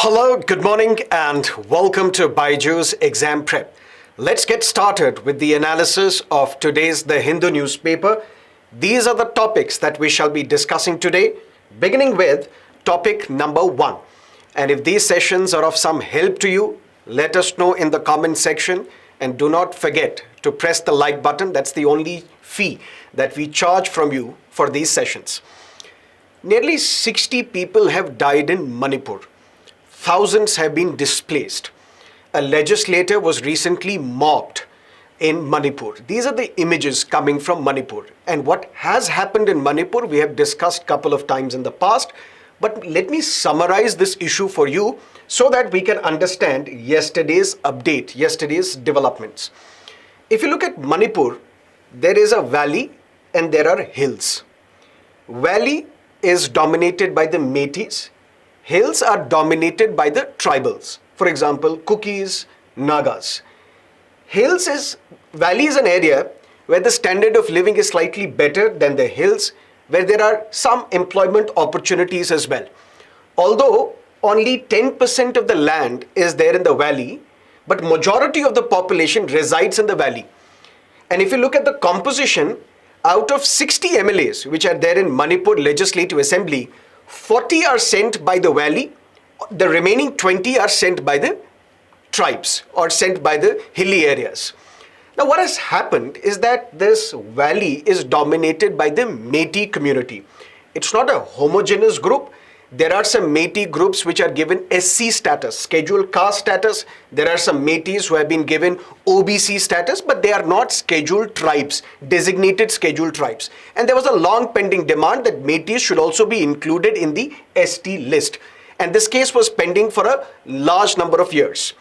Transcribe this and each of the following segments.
Hello, good morning, and welcome to BYJU'S Exam Prep. Let's get started with the analysis of today's The Hindu Newspaper. These are the topics that we shall be discussing today, beginning with topic number 1. And if these sessions are of some help to you, let us know in the comment section, and do not forget to press the like button. That's the only fee that we charge from you for these sessions. Nearly 60 people have died in Manipur. Thousands have been displaced. A legislator was recently mobbed in Manipur. These are the images coming from Manipur. And what has happened in Manipur, we have discussed a couple of times in the past. But let me summarize this issue for you so that we can understand yesterday's update, yesterday's developments. If you look at Manipur, there is a valley and there are hills. Valley is dominated by the Métis. Hills are dominated by the tribals. For example, Kukis, Nagas. Valley is an area where the standard of living is slightly better than the hills, where there are some employment opportunities as well. Although only 10% of the land is there in the valley, but majority of the population resides in the valley. And if you look at the composition, out of 60 MLAs which are there in Manipur Legislative Assembly, 40 are sent by the valley, the remaining 20 are sent by the tribes or sent by the hilly areas. Now what has happened is that this valley is dominated by the Métis community. It's not a homogeneous group. There are some Métis groups which are given SC status, scheduled caste status. There are some Métis who have been given OBC status, but they are not scheduled tribes, designated scheduled tribes. And there was a long pending demand that Métis should also be included in the ST list. And this case was pending for a large number of years.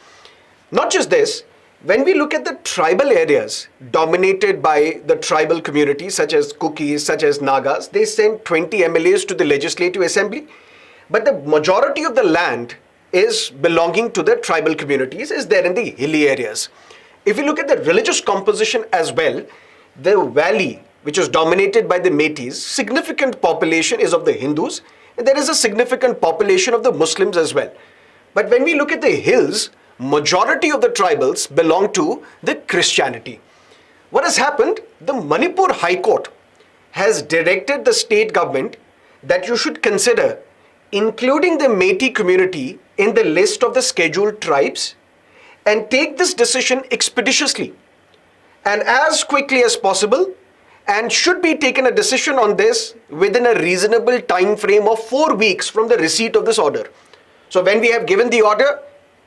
Not just this, when we look at the tribal areas dominated by the tribal communities such as Kukis, such as Nagas, they sent 20 MLAs to the Legislative Assembly. But the majority of the land is belonging to the tribal communities, is there in the hilly areas. If you look at the religious composition as well, the valley, which is dominated by the Métis, significant population is of the Hindus, and there is a significant population of the Muslims as well. But when we look at the hills, majority of the tribals belong to the Christianity. What has happened? The Manipur High Court has directed the state government that you should consider including the Métis community in the list of the scheduled tribes and take this decision expeditiously and as quickly as possible, and should be taken a decision on this within a reasonable time frame of 4 weeks from the receipt of this order. So when we have given the order,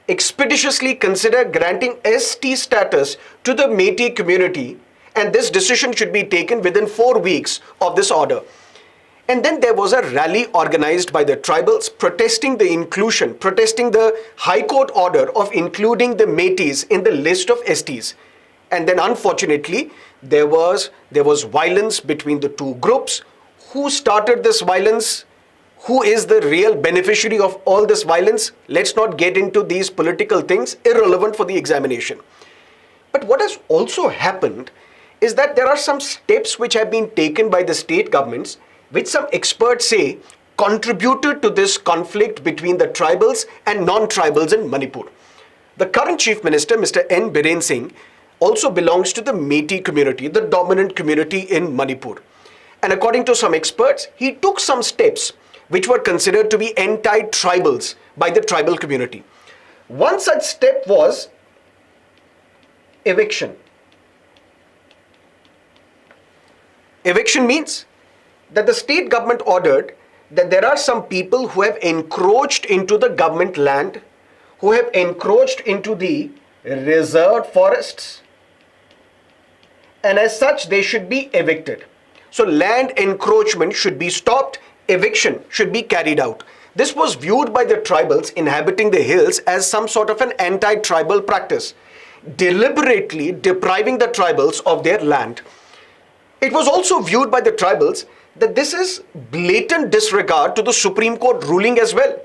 expeditiously consider granting ST status to the Métis community, and this decision should be taken within 4 weeks of this order. And then there was a rally organized by the tribals protesting the inclusion, protesting the High Court order of including the Métis in the list of STs. And then unfortunately, there was violence between the two groups. Who started this violence? Who is the real beneficiary of all this violence? Let's not get into these political things, irrelevant for the examination. But what has also happened is that there are some steps which have been taken by the state governments, which some experts say contributed to this conflict between the tribals and non-tribals in Manipur. The current Chief Minister, Mr. N. Biren Singh, also belongs to the Métis community, the dominant community in Manipur. And according to some experts, he took some steps which were considered to be anti-tribals by the tribal community. One such step was eviction. Eviction means that the state government ordered that there are some people who have encroached into the government land, who have encroached into the reserved forests, and as such they should be evicted. So land encroachment should be stopped, eviction should be carried out. This was viewed by the tribals inhabiting the hills as some sort of an anti-tribal practice, deliberately depriving the tribals of their land. It was also viewed by the tribals that this is blatant disregard to the Supreme Court ruling as well,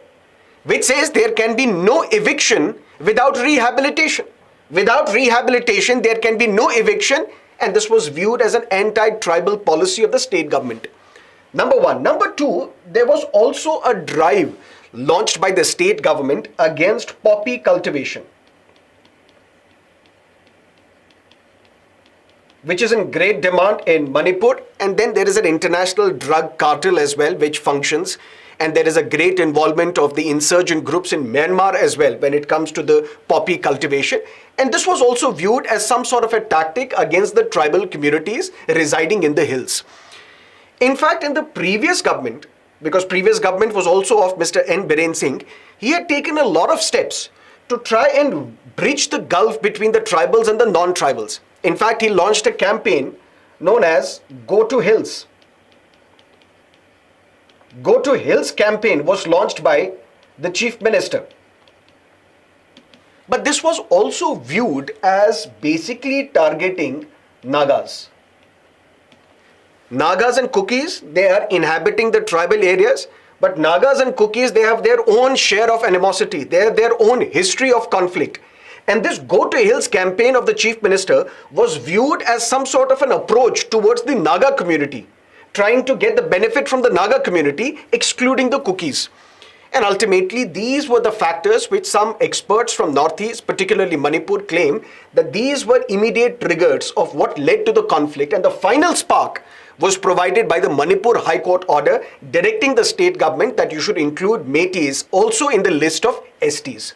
which says there can be no eviction without rehabilitation. Without rehabilitation, there can be no eviction, and this was viewed as an anti-tribal policy of the state government. Number one. Number two, there was also a drive launched by the state government against poppy cultivation, which is in great demand in Manipur. And then there is an international drug cartel as well, which functions. And there is a great involvement of the insurgent groups in Myanmar as well when it comes to the poppy cultivation. And this was also viewed as some sort of a tactic against the tribal communities residing in the hills. In fact, in the previous government, because previous government was also of Mr. N. Biren Singh, he had taken a lot of steps to try and bridge the gulf between the tribals and the non-tribals. In fact, he launched a campaign known as Go to Hills. Go to Hills campaign was launched by the Chief Minister. But this was also viewed as basically targeting Nagas. Nagas and Kukis, they are inhabiting the tribal areas, but Nagas and Kukis, they have their own share of animosity, they have their own history of conflict. And this Go to Hills campaign of the Chief Minister was viewed as some sort of an approach towards the Naga community, trying to get the benefit from the Naga community, excluding the Kukis. And ultimately, these were the factors which some experts from Northeast, particularly Manipur, claim that these were immediate triggers of what led to the conflict. And the final spark was provided by the Manipur High Court order directing the state government that you should include Métis also in the list of STs.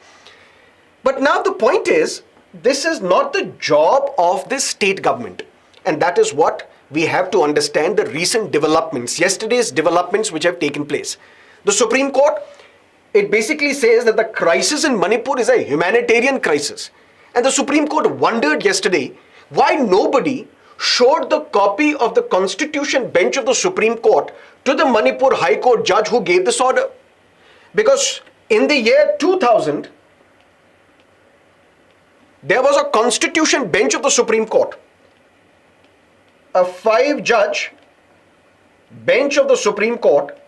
But now the point is, this is not the job of the state government. And that is what we have to understand the recent developments, yesterday's developments which have taken place. The Supreme Court, it basically says that the crisis in Manipur is a humanitarian crisis. And the Supreme Court wondered yesterday why nobody showed the copy of the Constitution bench of the Supreme Court to the Manipur High Court judge who gave this order. Because in the year 2000, there was a Constitution bench of the Supreme Court. A 5-judge bench of the Supreme Court.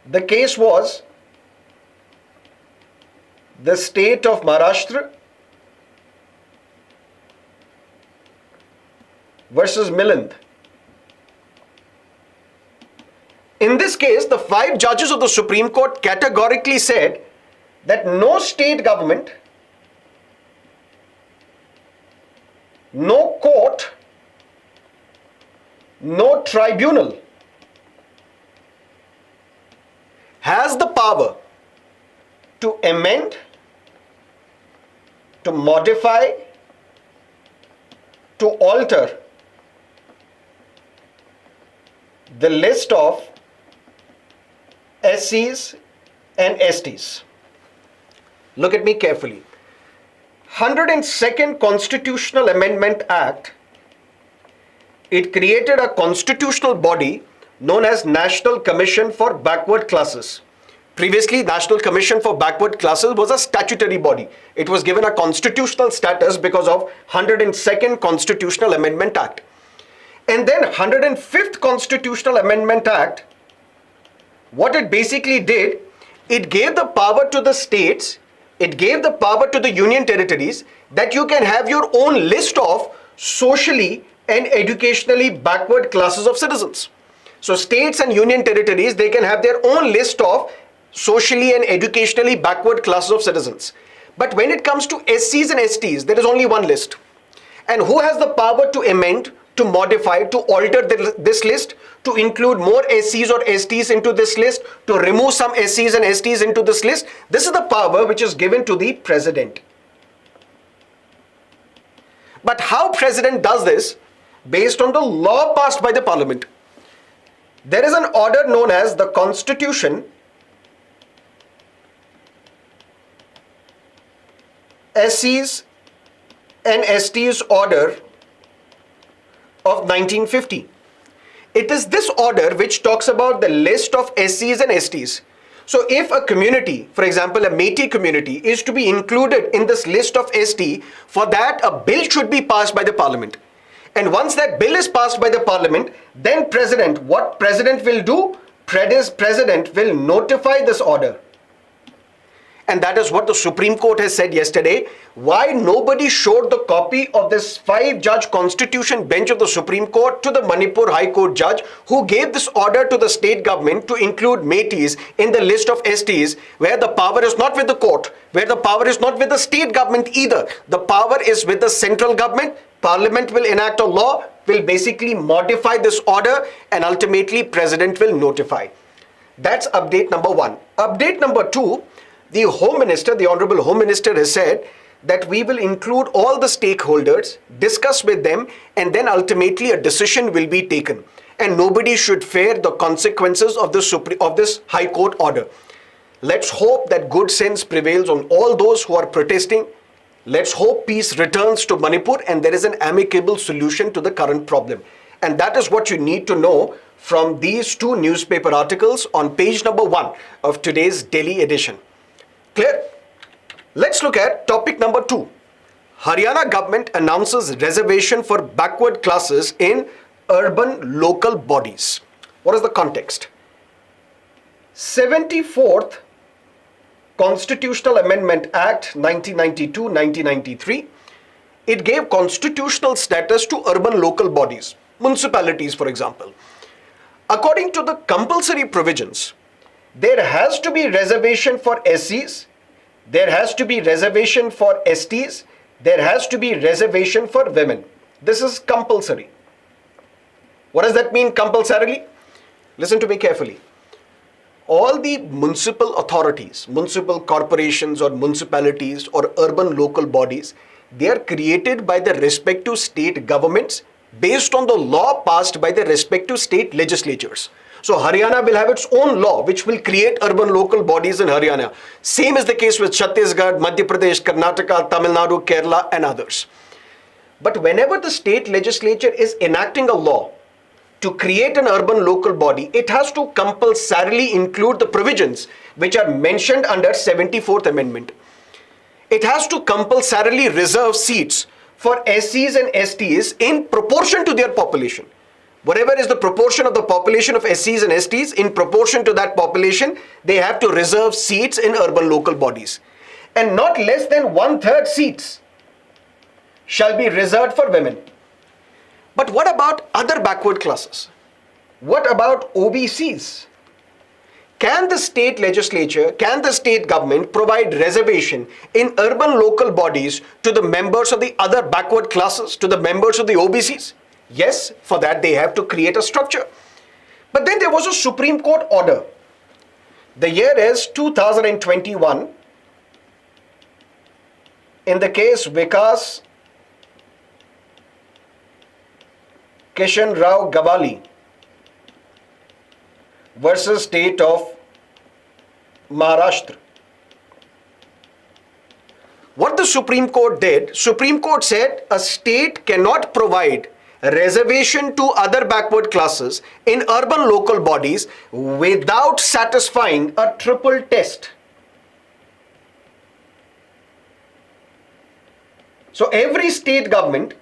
The case was the state of Maharashtra versus Miland. In this case, the 5 judges of the Supreme Court categorically said that no state government, no court, no tribunal has the power to amend, to modify, to alter the list of SCs and STs. Look at me carefully. 102nd Constitutional Amendment Act, it created a constitutional body known as National Commission for Backward Classes. Previously, National Commission for Backward Classes was a statutory body. It was given a constitutional status because of 102nd Constitutional Amendment Act. And then 105th Constitutional Amendment Act, what it basically did, it gave the power to the states, it gave the power to the union territories that you can have your own list of socially and educationally backward classes of citizens. So states and union territories, they can have their own list of socially and educationally backward classes of citizens. But when it comes to SCs and STs, there is only one list. And who has the power to amend, to modify, to alter this list, to include more SCs or STs into this list, to remove some SCs and STs into this list? This is the power which is given to the president. But how president does this? Based on the law passed by the parliament. There is an order known as the Constitution SCs and STs Order of 1950. It is this order which talks about the list of SCs and STs. So if a community, for example, a Métis community, is to be included in this list of ST, for that a bill should be passed by the parliament. And once that bill is passed by the parliament, then what president will do? President will notify this order. And that is what the Supreme Court has said yesterday. Why nobody showed the copy of this 5-judge constitution bench of the Supreme Court to the Manipur High Court judge who gave this order to the state government to include Métis in the list of STs, where the power is not with the court, where the power is not with the state government either. The power is with the central government. Parliament will enact a law, will basically modify this order, and ultimately President will notify. That's update number 1. Update number 2, the Home Minister, the Honorable Home Minister has said that we will include all the stakeholders, discuss with them, and then ultimately a decision will be taken. And nobody should fear the consequences of this High Court order. Let's hope that good sense prevails on all those who are protesting. Let's hope peace returns to Manipur and there is an amicable solution to the current problem. And that is what you need to know from these 2 newspaper articles on page number 1 of today's Delhi edition. Clear? Let's look at topic number 2. Haryana government announces reservation for backward classes in urban local bodies. What is the context? 74th Constitutional Amendment Act 1992-1993. It gave constitutional status to urban local bodies, municipalities for example. According to the compulsory provisions, there has to be reservation for SCs, there has to be reservation for STs, there has to be reservation for women. This is compulsory. What does that mean compulsorily? Listen to me carefully. All the municipal authorities, municipal corporations or municipalities or urban local bodies, they are created by the respective state governments based on the law passed by the respective state legislatures. So Haryana will have its own law which will create urban local bodies in Haryana. Same is the case with Chhattisgarh, Madhya Pradesh, Karnataka, Tamil Nadu, Kerala and others. But whenever the state legislature is enacting a law to create an urban local body, it has to compulsorily include the provisions which are mentioned under 74th Amendment. It has to compulsorily reserve seats for SCs and STs in proportion to their population. Whatever is the proportion of the population of SCs and STs, in proportion to that population, they have to reserve seats in urban local bodies. And not less than 1/3 seats shall be reserved for women. But what about other backward classes? What about OBCs? Can the state legislature, can the state government provide reservation in urban local bodies to the members of the other backward classes, to the members of the OBCs? Yes, for that they have to create a structure. But then there was a Supreme Court order. The year is 2021. In the case Vikas Kishan Rao Gawali versus state of Maharashtra. What the Supreme Court did, Supreme Court said a state cannot provide reservation to other backward classes in urban local bodies without satisfying a triple test. So every state government,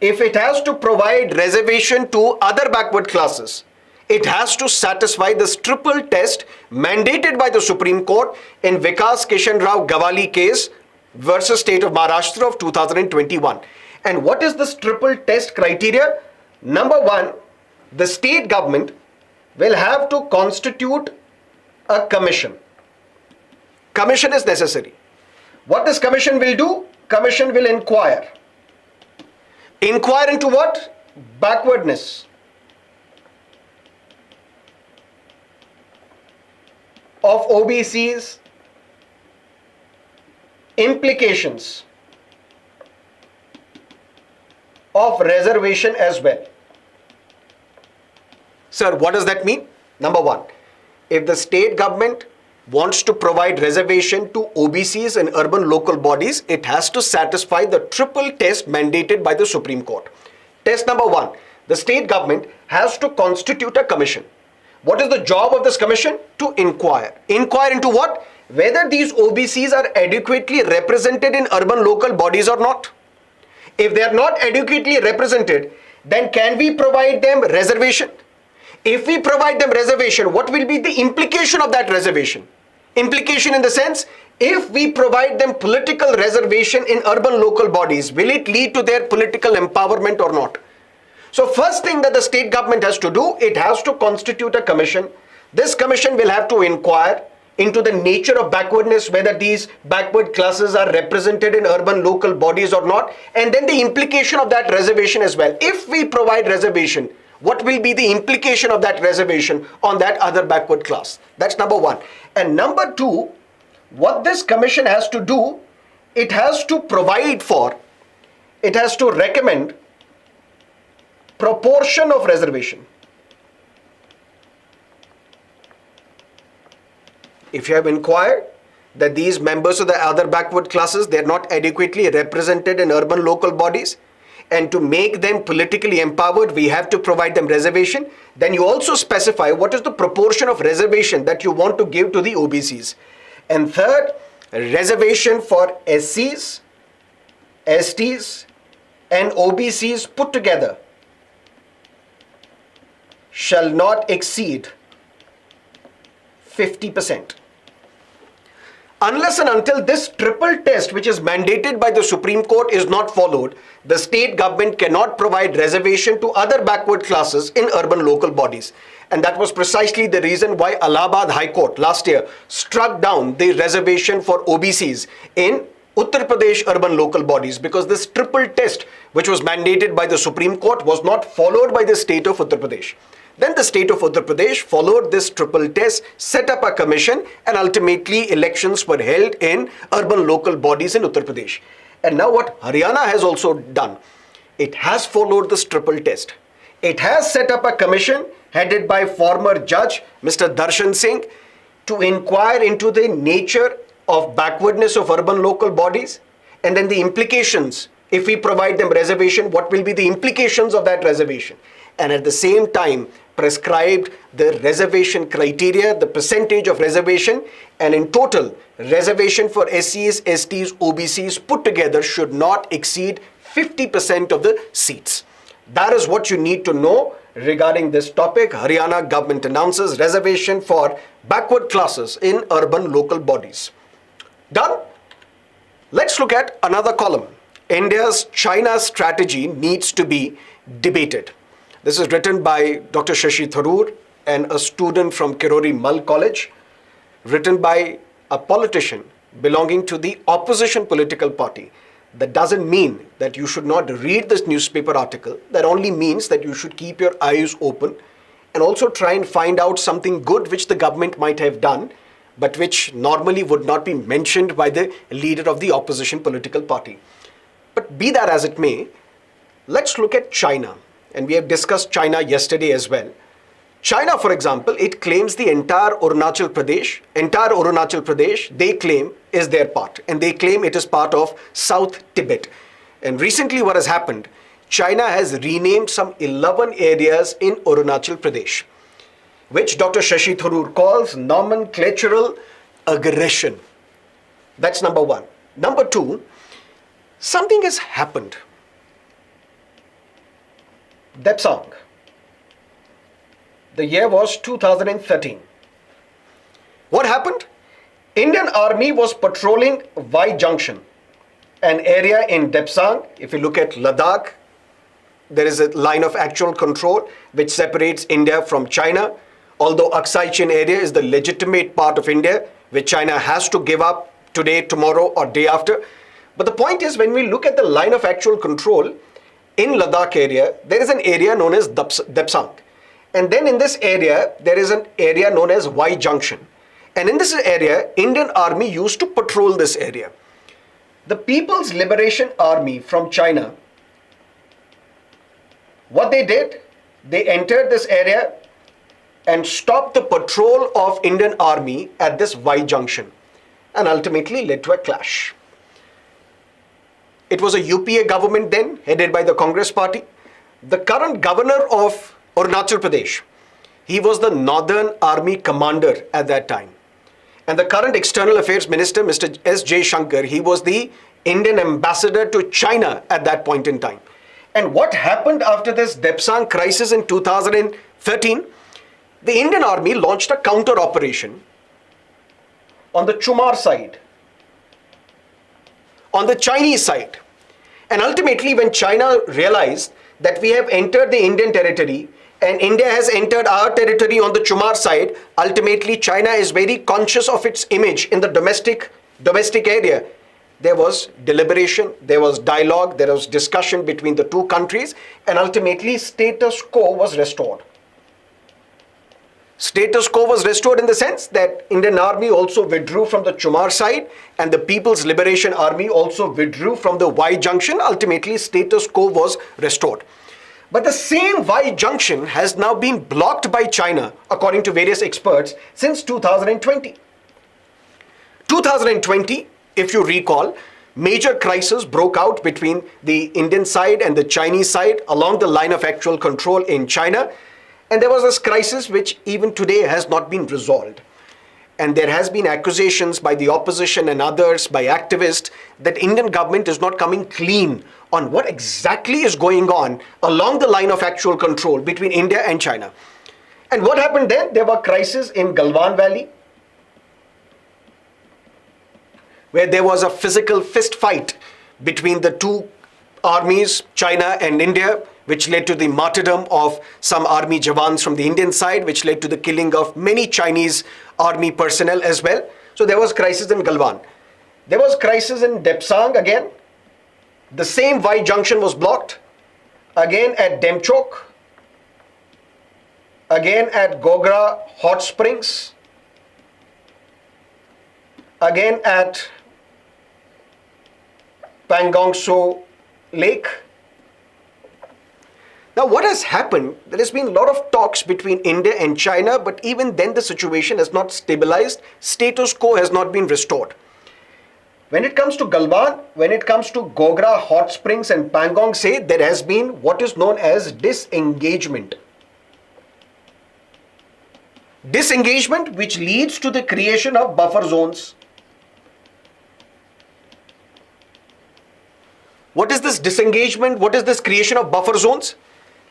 if it has to provide reservation to other backward classes, it has to satisfy this triple test mandated by the Supreme Court in Vikas Kishan Rao Gawali case versus state of Maharashtra of 2021. And what is this triple test criteria? Number 1, the state government will have to constitute a commission. Commission is necessary. What this commission will do? Commission will inquire. Inquire into what? Backwardness of OBCs, implications of reservation as well. Sir, what does that mean? Number 1, if the state government wants to provide reservation to OBCs in urban local bodies, it has to satisfy the triple test mandated by the Supreme Court. Test number 1, the state government has to constitute a commission. What is the job of this commission? To inquire. Inquire into what? Whether these OBCs are adequately represented in urban local bodies or not. If they are not adequately represented, then can we provide them reservation? If we provide them reservation, what will be the implication of that reservation? Implication in the sense, if we provide them political reservation in urban local bodies, will it lead to their political empowerment or not? So first thing that the state government has to do, it has to constitute a commission. This commission will have to inquire into the nature of backwardness, whether these backward classes are represented in urban local bodies or not, and then the implication of that reservation as well. If we provide reservation, what will be the implication of that reservation on that other backward class? That's number one. And number two, what this commission has to do, it has to provide for, it has to recommend proportion of reservation. If you have inquired that these members of the other backward classes, they are not adequately represented in urban local bodies, and to make them politically empowered, we have to provide them reservation, then you also specify what is the proportion of reservation that you want to give to the OBCs. And third, reservation for SCs, STs and OBCs put together shall not exceed 50%. Unless and until this triple test, which is mandated by the Supreme Court, is not followed, the state government cannot provide reservation to other backward classes in urban local bodies. And that was precisely the reason why Allahabad High Court last year struck down the reservation for OBCs in Uttar Pradesh urban local bodies, because this triple test, which was mandated by the Supreme Court, was not followed by the state of Uttar Pradesh. Then the state of Uttar Pradesh followed this triple test, set up a commission, and ultimately elections were held in urban local bodies in Uttar Pradesh. And now what Haryana has also done, it has followed this triple test. It has set up a commission headed by former judge Mr. Darshan Singh to inquire into the nature of backwardness of urban local bodies, and then the implications. If we provide them reservation, what will be the implications of that reservation? And at the same time prescribed the reservation criteria, the percentage of reservation, and in total, reservation for SCs, STs, OBCs put together should not exceed 50% of the seats. That is what you need to know regarding this topic. Haryana government announces reservation for backward classes in urban local bodies. Done? Let's look at another column. India's China strategy needs to be debated. This is written by Dr. Shashi Tharoor and a student from Kirori Mal College, written by a politician belonging to the opposition political party. That doesn't mean that you should not read this newspaper article. That only means that you should keep your eyes open and also try and find out something good which the government might have done, but which normally would not be mentioned by the leader of the opposition political party. But be that as it may, let's look at China. And we have discussed China yesterday as well. China, for example, it claims the entire Arunachal Pradesh, they claim is their part. And they claim it is part of South Tibet. And recently what has happened, China has renamed some 11 areas in Arunachal Pradesh, which Dr. Shashi Tharoor calls nomenclatural aggression. That's number one. Number two, something has happened. Depsang. The year was 2013. What happened? Indian Army was patrolling Y Junction, an area in Depsang. If you look at Ladakh, there is a line of actual control which separates India from China. Although Aksai Chin area is the legitimate part of India, which China has to give up today, tomorrow, or day after. But the point is, when we look at the line of actual control, in Ladakh area, there is an area known as Depsang. And then in this area, there is an area known as Y Junction. And in this area, Indian Army used to patrol this area. The People's Liberation Army from China, what they did, they entered this area and stopped the patrol of Indian Army at this Y Junction, and ultimately led to a clash. It was a UPA government then, headed by the Congress party. The current governor of Arunachal Pradesh, he was the Northern Army commander at that time. And the current External Affairs Minister, Mr. S. J. Shankar, he was the Indian ambassador to China at that point in time. And what happened after this Depsang crisis in 2013? The Indian Army launched a counter operation on the Chumar side, on the Chinese side. And ultimately, when China realized that we have entered the Indian territory and India has entered our territory on the Chumar side, ultimately China is very conscious of its image in the domestic area. There was deliberation, there was dialogue, there was discussion between the two countries, and ultimately status quo was restored. Status quo was restored in the sense that Indian Army also withdrew from the Chumar side and the People's Liberation Army also withdrew from the Y junction. Ultimately, status quo was restored. But the same Y junction has now been blocked by China, according to various experts, since 2020. 2020, if you recall, major crisis broke out between the Indian side and the Chinese side along the line of actual control in China. And there was this crisis which even today has not been resolved. And there has been accusations by the opposition and others, by activists, that Indian government is not coming clean on what exactly is going on along the line of actual control between India and China. And what happened then? There were crises in Galwan Valley, where there was a physical fist fight between the two armies, China and India, which led to the martyrdom of some army jawans from the Indian side, which led to the killing of many Chinese army personnel as well. So there was crisis in Galwan. There was crisis in Depsang again. The same Y junction was blocked. Again at Demchok. Again at Gogra Hot Springs. Again at Pangong So Lake. Now, what has happened? There has been a lot of talks between India and China, but even then the situation has not stabilized. Status quo has not been restored. When it comes to Galwan, when it comes to Gogra, Hot Springs and Pangong Se, there has been what is known as disengagement. Disengagement which leads to the creation of buffer zones. What is this disengagement? What is this creation of buffer zones?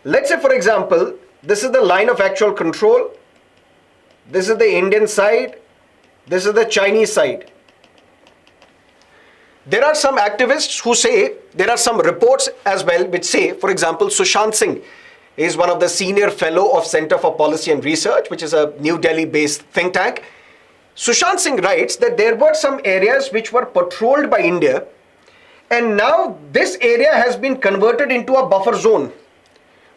Let's say, for example, this is the line of actual control. This is the Indian side. This is the Chinese side. There are some activists who say, there are some reports as well which say, for example, Sushant Singh is one of the senior fellow of Center for Policy and Research, which is a New Delhi-based think tank. Sushant Singh writes that there were some areas which were patrolled by India, and now this area has been converted into a buffer zone.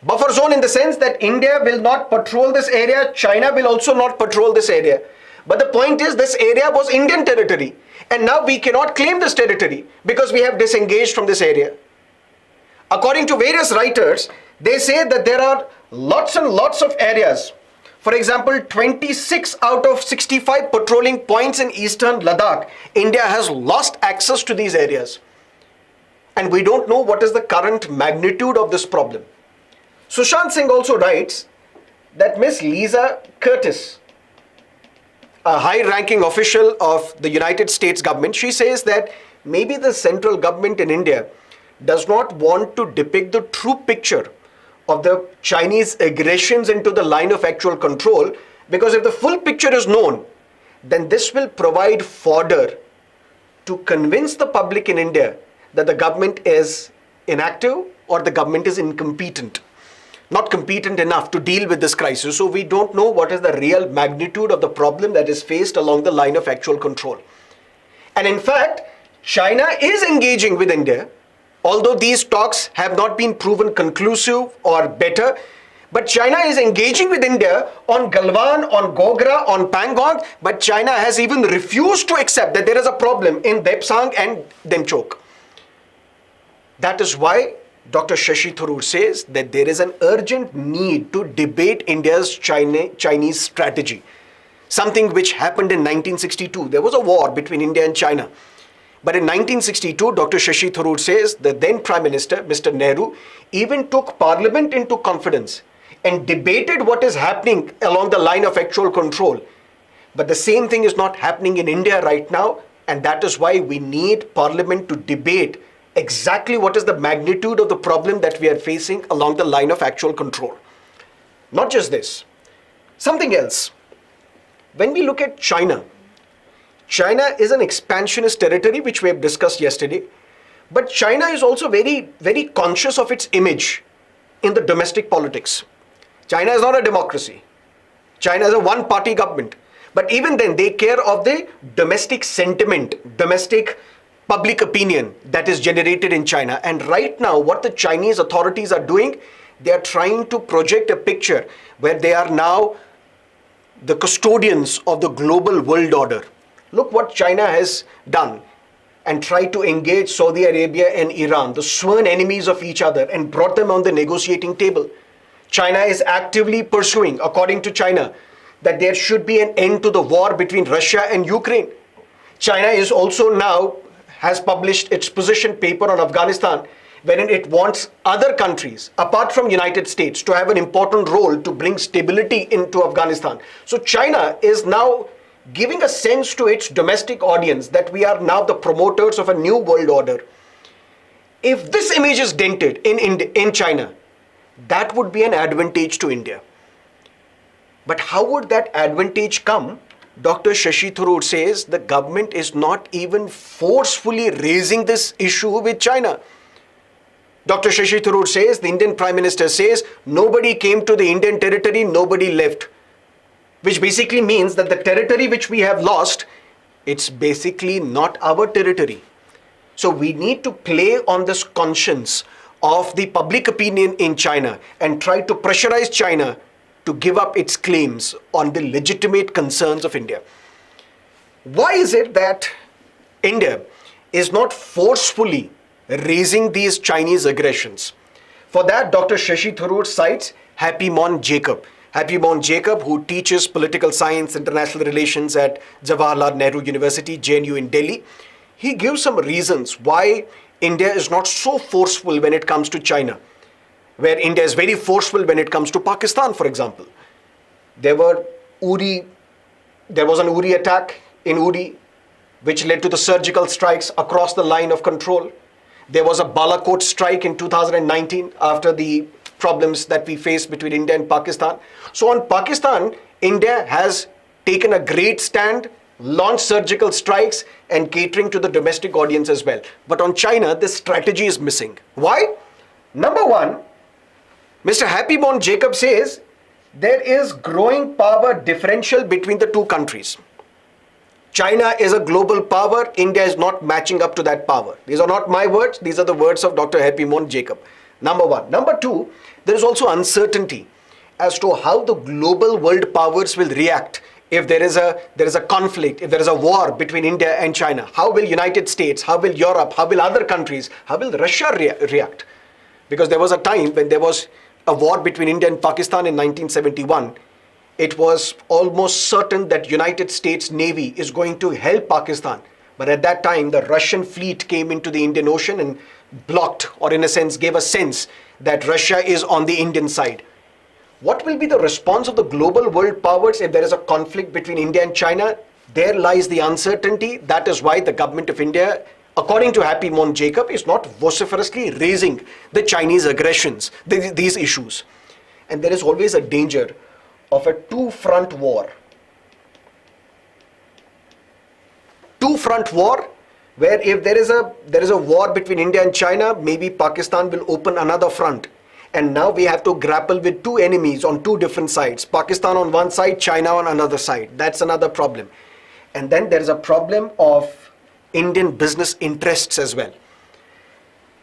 Buffer zone in the sense that India will not patrol this area, China will also not patrol this area. But the point is, this area was Indian territory, and now we cannot claim this territory because we have disengaged from this area. According to various writers, they say that there are lots and lots of areas. For example, 26 out of 65 patrolling points in eastern Ladakh, India has lost access to these areas. And we don't know what is the current magnitude of this problem. Sushant Singh also writes that Miss Lisa Curtis, a high-ranking official of the United States government, she says that maybe the central government in India does not want to depict the true picture of the Chinese aggressions into the line of actual control, because if the full picture is known, then this will provide fodder to convince the public in India that the government is inactive or the government is incompetent, not competent enough to deal with this crisis. So we don't know what is the real magnitude of the problem that is faced along the line of actual control. And in fact, China is engaging with India, although these talks have not been proven conclusive or better. But China is engaging with India on Galwan, on Gogra, on Pangong, but China has even refused to accept that there is a problem in Depsang and Demchok. That is why Dr. Shashi Tharoor says that there is an urgent need to debate India's Chinese strategy. Something which happened in 1962. There was a war between India and China. But in 1962, Dr. Shashi Tharoor says the then Prime Minister, Mr. Nehru, even took Parliament into confidence and debated what is happening along the line of actual control. But the same thing is not happening in India right now, and that is why we need Parliament to debate exactly what is the magnitude of the problem that we are facing along the line of actual control. Not just this, something else. When we look at China, China is an expansionist territory, which we have discussed yesterday. But China is also very, very conscious of its image in the domestic politics. China is not a democracy. China is a one-party government. But even then, they care of the domestic sentiment, domestic public opinion that is generated in China. And right now, what the Chinese authorities are doing, they are trying to project a picture where they are now the custodians of the global world order. Look what China has done and tried to engage Saudi Arabia and Iran, the sworn enemies of each other, and brought them on the negotiating table. China is actively pursuing, according to China, that there should be an end to the war between Russia and Ukraine. China is also now has published its position paper on Afghanistan, wherein it wants other countries, apart from United States, to have an important role to bring stability into Afghanistan. So China is now giving a sense to its domestic audience that we are now the promoters of a new world order. If this image is dented in China, that would be an advantage to India. But how would that advantage come? Dr. Shashi Tharoor says the government is not even forcefully raising this issue with China. Dr. Shashi Tharoor says, the Indian Prime Minister says, nobody came to the Indian territory, nobody left. Which basically means that the territory which we have lost, it's basically not our territory. So we need to play on this conscience of the public opinion in China and try to pressurize China to give up its claims on the legitimate concerns of India. Why is it that India is not forcefully raising these Chinese aggressions? For that, Dr. Shashi Tharoor cites Happy Mon Jacob. Happy Mon Jacob, who teaches political science, international relations at Jawaharlal Nehru University, JNU in Delhi. He gives some reasons why India is not so forceful when it comes to China, where India is very forceful when it comes to Pakistan, for example. There was an Uri attack in Uri, which led to the surgical strikes across the line of control. There was a Balakot strike in 2019 after the problems that we faced between India and Pakistan. So on Pakistan, India has taken a great stand, launched surgical strikes and catering to the domestic audience as well. But on China, this strategy is missing. Why? Number one, Mr. Happy Mon Jacob says there is growing power differential between the two countries. China is a global power. India is not matching up to that power. These are not my words. These are the words of Dr. Happy Mon Jacob. Number one. Number two, there is also uncertainty as to how the global world powers will react if there is a conflict, if there is a war between India and China. How will United States, how will Europe, how will other countries, how will Russia react? Because there was a time when there was a war between India and Pakistan in 1971. It was almost certain that United States Navy is going to help Pakistan. But at that time, the Russian fleet came into the Indian Ocean and blocked, or in a sense, gave a sense that Russia is on the Indian side. What will be the response of the global world powers if there is a conflict between India and China? There lies the uncertainty. That is why the government of India, according to Happy Mon Jacob, is not vociferously raising the Chinese aggressions, these issues. And there is always a danger of a two-front war. Two-front war, where if there is a war between India and China, maybe Pakistan will open another front. And now we have to grapple with two enemies on two different sides. Pakistan on one side, China on another side. That's another problem. And then there is a problem of Indian business interests as well.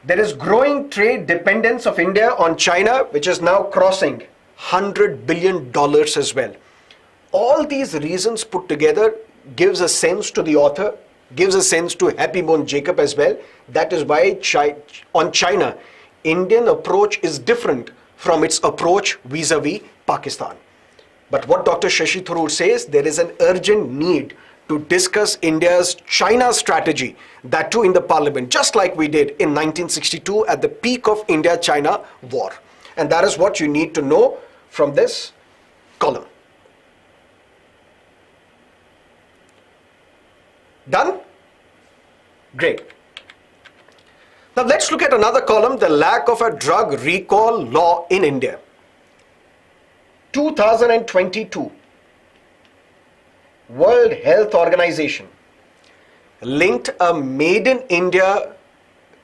There is growing trade dependence of India on China, which is now crossing $100 billion as well. All these reasons put together gives a sense to the author, gives a sense to Happy Mon Jacob as well. That is why on China, Indian approach is different from its approach vis-a-vis Pakistan. But what Dr. Shashi Tharoor says, there is an urgent need to discuss India's China strategy, that too in the parliament, just like we did in 1962 at the peak of India-China war. And that is what you need to know from this column. Done? Great. Now let's look at another column, the lack of a drug recall law in India. 2022, World Health Organization linked a made in India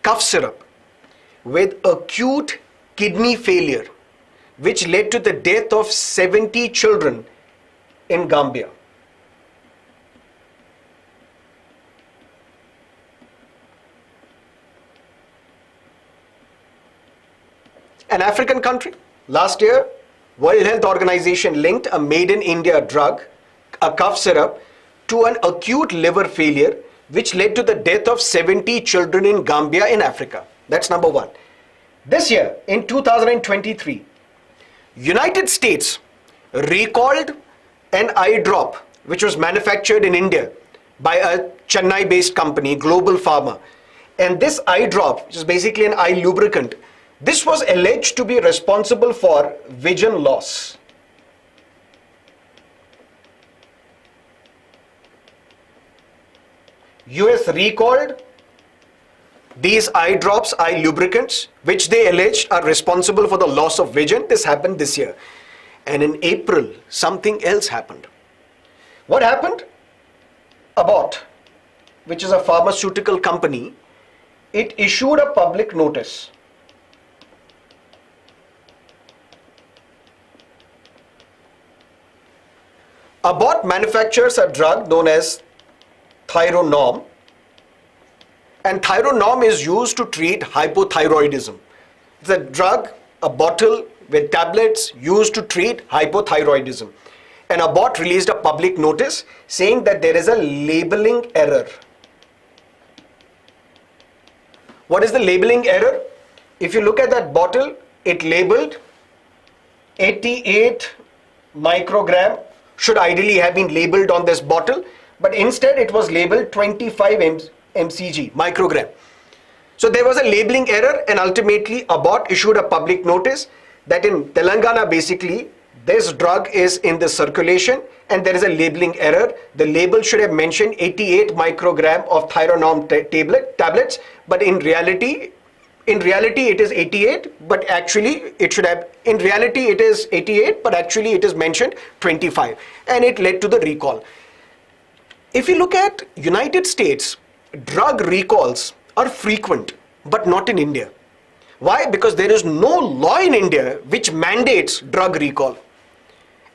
cough syrup with acute kidney failure, which led to the death of 70 children in Gambia. An African country. Last year, World Health Organization linked a made in India drug, a cough syrup, to an acute liver failure, which led to the death of 70 children in Gambia in Africa. That's number one. This year, in 2023, United States recalled an eye drop which was manufactured in India by a Chennai-based company, Global Pharma. And this eye drop, which is basically an eye lubricant, this was alleged to be responsible for vision loss. US recalled these eye drops, eye lubricants, which they alleged are responsible for the loss of vision. This happened this year. And in April, something else happened. What happened? Abbott, which is a pharmaceutical company, it issued a public notice. Abbott manufactures a drug known as Thyronorm, and Thyronorm is used to treat hypothyroidism. It's a drug, a bottle with tablets used to treat hypothyroidism. And Abbott released a public notice saying that there is a labeling error. What is the labeling error? If you look at that bottle, it labeled 88 microgram, should ideally have been labeled on this bottle, but instead it was labeled 25 mcg, microgram. So there was a labeling error, and ultimately Abbott issued a public notice that in Telangana basically this drug is in the circulation and there is a labeling error. The label should have mentioned 88 microgram of Thyronorm tablets, but in reality it is 88, but actually it should have, in reality it is 88, but actually it is mentioned 25, and it led to the recall. If you look at United States, drug recalls are frequent, but not in India. Why? Because there is no law in India which mandates drug recall,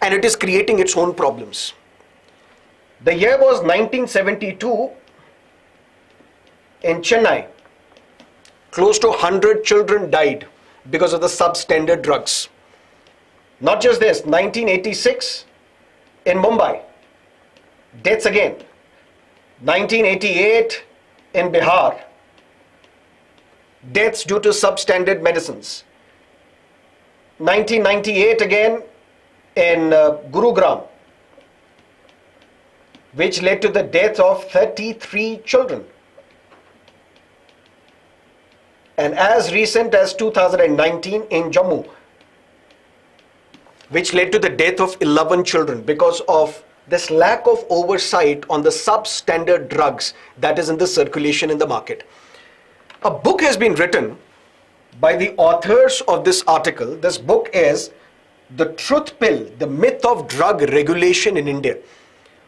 and it is creating its own problems. The year was 1972 in Chennai. Close to 100 children died because of the substandard drugs. Not just this, 1986 in Mumbai, deaths again. 1988 in Bihar, deaths due to substandard medicines. 1998 again in Gurugram, which led to the death of 33 children. And as recent as 2019 in Jammu, which led to the death of 11 children because of this lack of oversight on the substandard drugs that is in the circulation in the market. A book has been written by the authors of this article. This book is The Truth Pill, The Myth of Drug Regulation in India.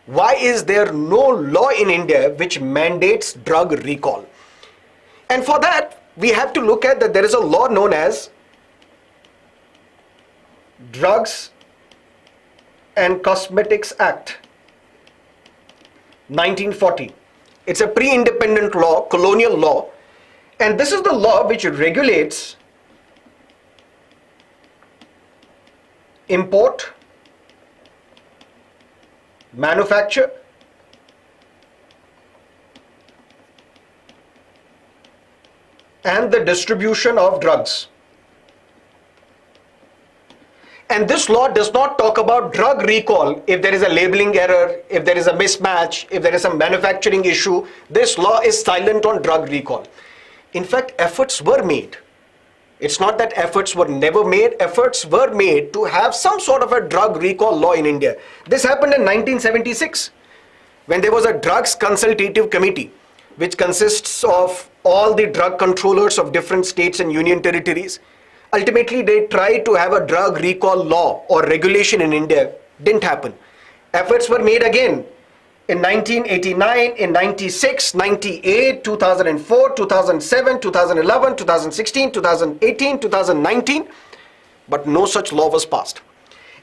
Why is there no law in India which mandates drug recall? And for that, we have to look at that there is a law known as Drugs and Cosmetics Act 1940. It's a pre-independent law, colonial law, and this is the law which regulates import, manufacture, and the distribution of drugs. And this law does not talk about drug recall if there is a labeling error, if there is a mismatch, if there is a manufacturing issue. This law is silent on drug recall. In fact, efforts were made. It's not that efforts were never made. Efforts were made to have some sort of a drug recall law in India. This happened in 1976 when there was a drugs consultative committee which consists of all the drug controllers of different states and union territories. Ultimately, they tried to have a drug recall law or regulation in India. Didn't happen. Efforts were made again in 1989, in 96, 98, 2004, 2007, 2011, 2016, 2018, 2019, but no such law was passed.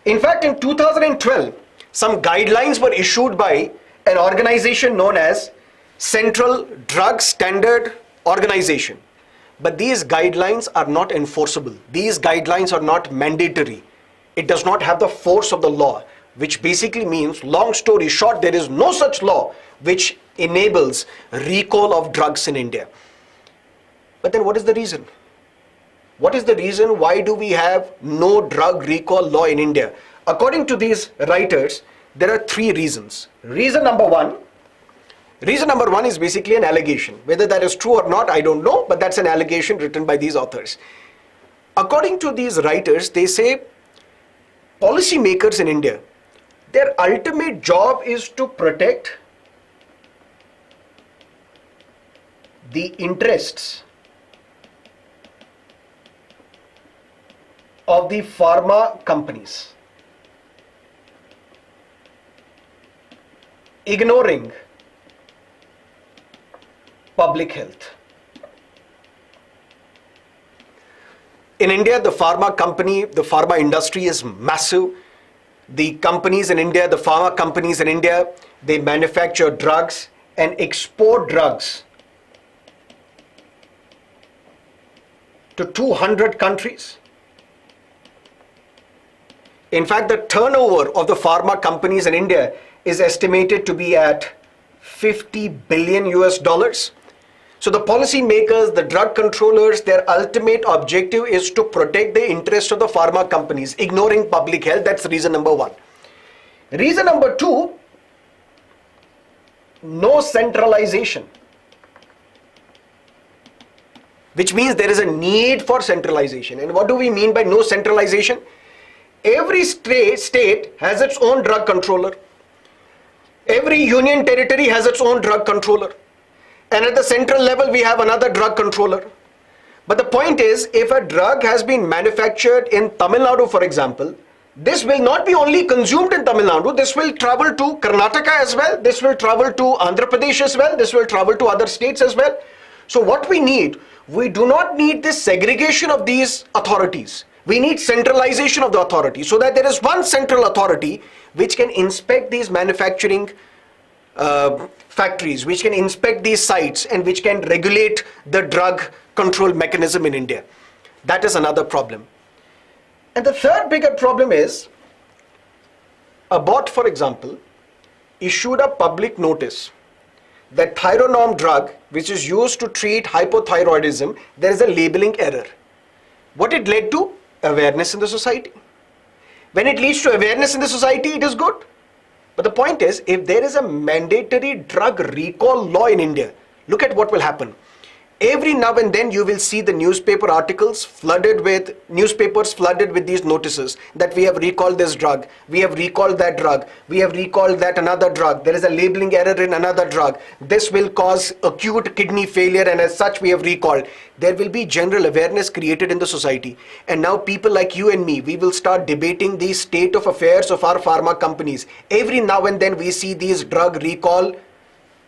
In fact, in 2012, some guidelines were issued by an organization known as Central Drug Standard Organization. But these guidelines are not enforceable. These guidelines are not mandatory. It does not have the force of the law, which basically means, long story short, there is no such law which enables recall of drugs in India. But then what is the reason? What is the reason why do we have no drug recall law in India? According to these writers, there are three reasons. Reason number one is basically an allegation. Whether that is true or not, I don't know, but that's an allegation written by these authors. According to these writers, they say policymakers in India, their ultimate job is to protect the interests of the pharma companies, ignoring public health. In India, the pharma industry is massive. The companies in India, the pharma companies in India, they manufacture drugs and export drugs to 200 countries. In fact, the turnover of the pharma companies in India is estimated to be at $50 billion US. So the policymakers, the drug controllers, their ultimate objective is to protect the interest of the pharma companies, ignoring public health. That's reason number one. Reason number two, no centralization, which means there is a need for centralization. And what do we mean by no centralization? Every state has its own drug controller. Every union territory has its own drug controller. And at the central level, we have another drug controller. But the point is, if a drug has been manufactured in Tamil Nadu, for example, this will not be only consumed in Tamil Nadu, this will travel to Karnataka as well, this will travel to Andhra Pradesh as well, this will travel to other states as well. So what we do not need this segregation of these authorities. We need centralization of the authority so that there is one central authority which can inspect these manufacturing factories, which can inspect these sites and which can regulate the drug control mechanism in India. That is another problem. And the third bigger problem is, Abbott, for example, issued a public notice that Thyronorm drug, which is used to treat hypothyroidism, there is a labeling error. What it led to? Awareness in the society. When it leads to awareness in the society, it is good. But the point is, if there is a mandatory drug recall law in India, look at what will happen. Every now and then you will see the newspapers flooded with these notices that we have recalled this drug, we have recalled that drug, we have recalled that another drug, there is a labeling error in another drug, this will cause acute kidney failure and as such we have recalled. There will be general awareness created in the society. And now people like you and me, we will start debating the state of affairs of our pharma companies. Every now and then we see these drug recall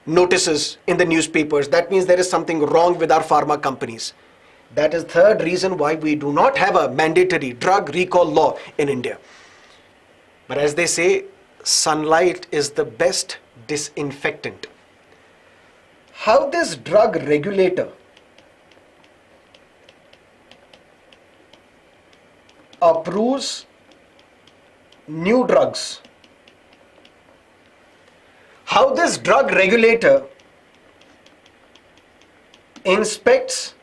notices in the newspapers. That means there is something wrong with our pharma companies. That is third reason why we do not have a mandatory drug recall law in India. But as they say, sunlight is the best disinfectant. How this drug regulator approves new drugs, how this drug regulator inspects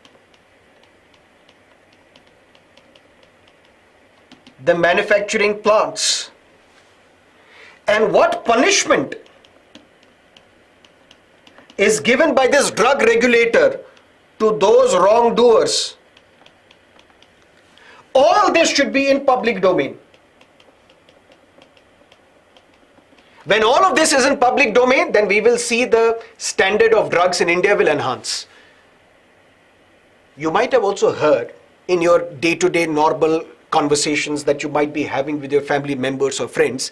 the manufacturing plants, and what punishment is given by this drug regulator to those wrongdoers. All this should be in public domain. When all of this is in public domain, then we will see the standard of drugs in India will enhance. You might have also heard in your day-to-day normal conversations that you might be having with your family members or friends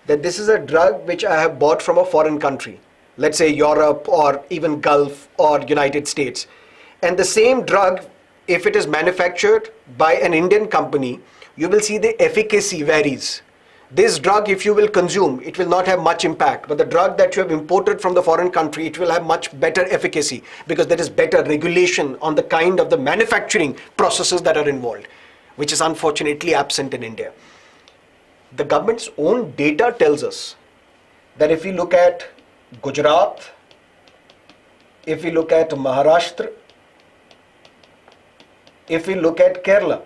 that this is a drug which I have bought from a foreign country, let's say Europe or even Gulf or United States, and the same drug, if it is manufactured by an Indian company, you will see the efficacy varies. This drug, if you will consume, it will not have much impact, but the drug that you have imported from the foreign country, it will have much better efficacy because there is better regulation on the kind of the manufacturing processes that are involved, which is unfortunately absent in India. The government's own data tells us that if we look at Gujarat, if we look at Maharashtra, if we look at Kerala,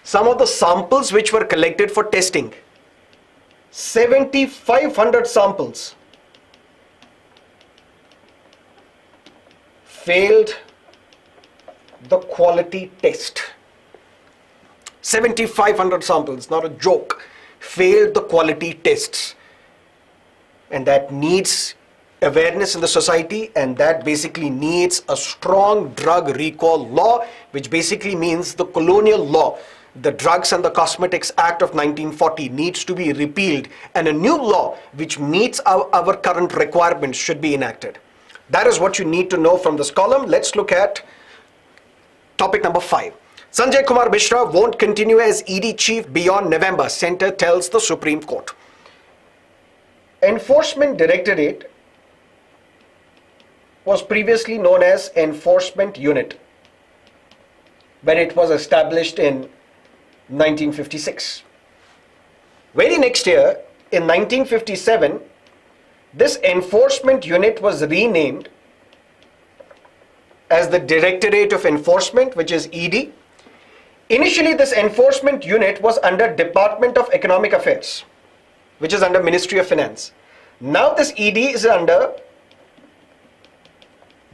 some of the samples which were collected for testing, 7,500 samples failed the quality test. 7,500 samples, not a joke, failed the quality tests. And that needs awareness in the society, and that basically needs a strong drug recall law, which basically means the colonial law, the Drugs and the Cosmetics Act of 1940 needs to be repealed, and a new law which meets our current requirements should be enacted. That is what you need to know from this column. Let's look at topic number 5. Sanjay Kumar Mishra won't continue as ED chief beyond November, Centre tells the Supreme Court. Enforcement Directorate was previously known as Enforcement Unit when it was established in 1956. Very next year, in 1957, this enforcement unit was renamed as the Directorate of Enforcement, which is ED. Initially, this enforcement unit was under Department of Economic Affairs, which is under Ministry of Finance. Now this ED is under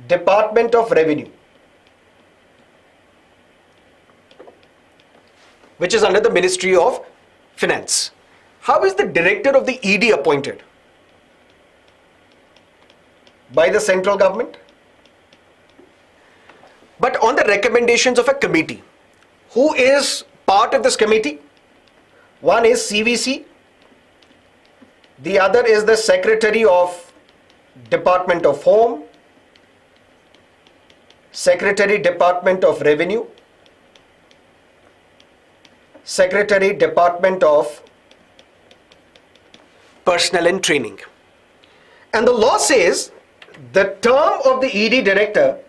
Department of Revenue, which is under the Ministry of Finance. How is the director of the ED appointed? By the central government, but on the recommendations of a committee. Who is part of this committee? One is CVC, the other is the Secretary of Department of Home, Secretary Department of Revenue, Secretary Department of Personnel and Training. And the law says the term of the ED director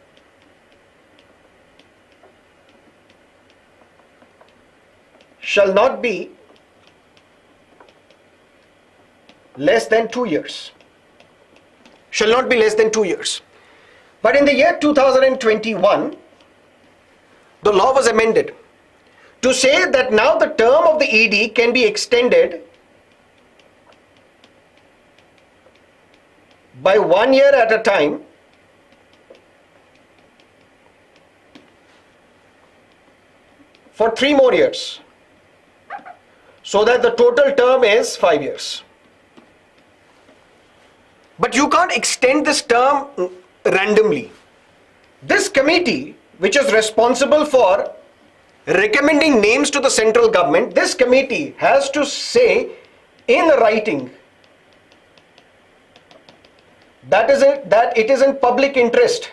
shall not be less than 2 years. Shall not be less than 2 years. But in the year 2021, the law was amended to say that now the term of the ED can be extended by 1 year at a time for 3 more years, so that the total term is 5 years. But you can't extend this term randomly. This committee, which is responsible for recommending names to the central government, this committee has to say in writing that it is in public interest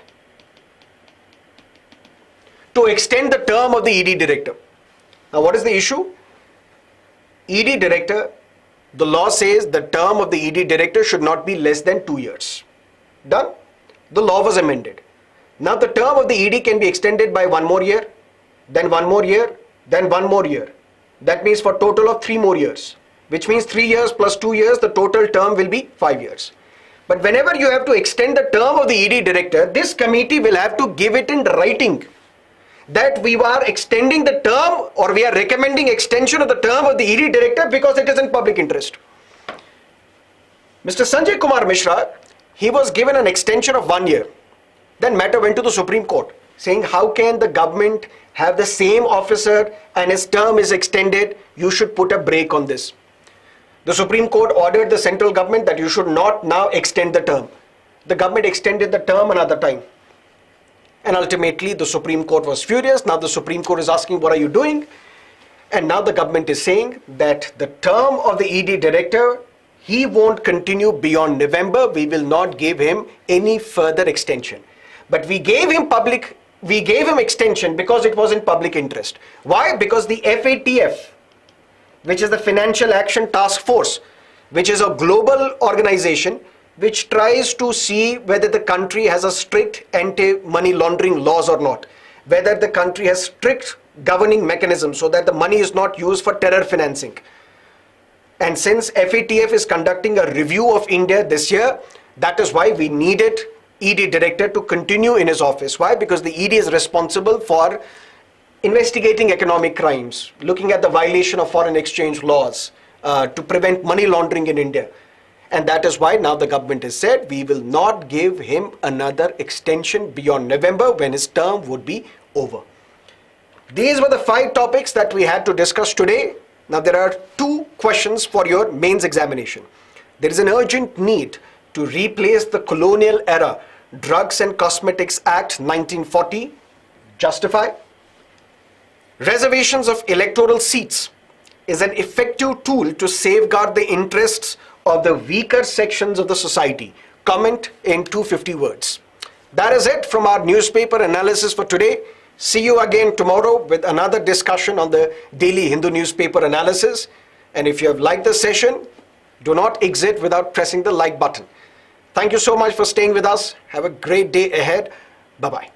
to extend the term of the ED director. Now, what is the issue? ED director, the law says the term of the ED director should not be less than 2 years. Done? The law was amended. Now the term of the ED can be extended by 1 more year, then 1 more year, then 1 more year. That means for total of 3 more years, which means 3 years plus 2 years, the total term will be 5 years. But whenever you have to extend the term of the ED director, this committee will have to give it in writing that we are extending the term, or we are recommending extension of the term of the ED director because it is in public interest. Mr. Sanjay Kumar Mishra, he was given an extension of 1 year. Then matter went to the Supreme Court saying, how can the government have the same officer and his term is extended? You should put a break on this. The Supreme Court ordered the central government that you should not now extend the term. The government extended the term another time. And ultimately the Supreme Court was furious. Now the Supreme Court is asking, what are you doing? And now the government is saying that the term of the ED director, he won't continue beyond November. We will not give him any further extension. But we gave him extension because it was in public interest. Why? Because the FATF, which is the Financial Action Task Force, which is a global organization which tries to see whether the country has a strict anti-money laundering laws or not, whether the country has strict governing mechanisms so that the money is not used for terror financing. And since FATF is conducting a review of India this year, that is why we needed ED director to continue in his office. Why? Because the ED is responsible for investigating economic crimes, looking at the violation of foreign exchange laws to prevent money laundering in India. And that is why now the government has said we will not give him another extension beyond November when his term would be over. These were the 5 topics that we had to discuss today. Now there are 2 questions for your mains examination. There is an urgent need to replace the colonial era Drugs and Cosmetics Act 1940. Justify. Reservations of electoral seats is an effective tool to safeguard the interests of the weaker sections of the society. Comment in 250 words. That is it from our newspaper analysis for today. See you again tomorrow with another discussion on the daily Hindu newspaper analysis. And if you have liked the session, do not exit without pressing the like button. Thank you so much for staying with us. Have a great day ahead. Bye-bye.